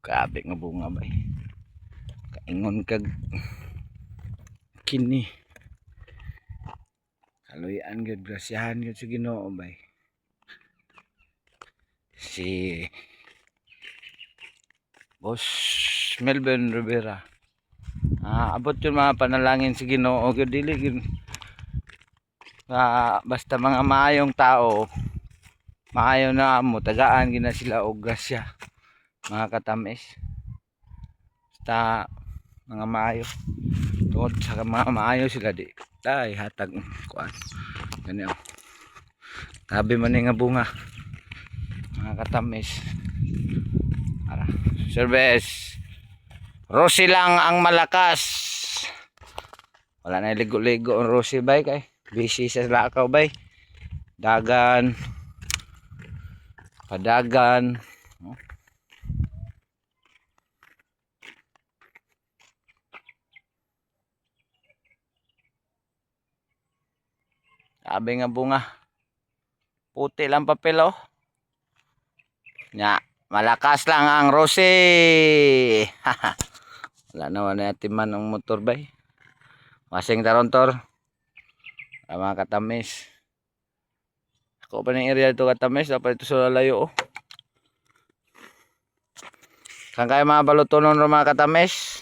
Grabe nga bunga bay. Kaingon kag kini. Kaluyan gyud, grasyahan gyud sa Ginoo bay. Si Boss Melvin Rivera. Abot yun mga panalangin sa Ginoo gyud, dili gyud basta mga maayong tao, maayo na mo tagaan gina sila og grasya, mga katamis. Basta mga maayo tungod sa mga maayo sila di tay hatag kuan gani oh. Grabe man nga bunga mga katamis. Ara service Rosie lang ang malakas. Wala na ligo-ligo ang Rosie bay kay busy sa lakaw bay. Dagan padagan no? Sabi nga bunga puti lang papel oh nya malakas lang ang Rosie. Wala naman natin man ang motor bay masing tarontor mga katamis. Ako pa ng area ito katamis dapat ito sa layo oh. Kang kaya mga balutonon mga katamis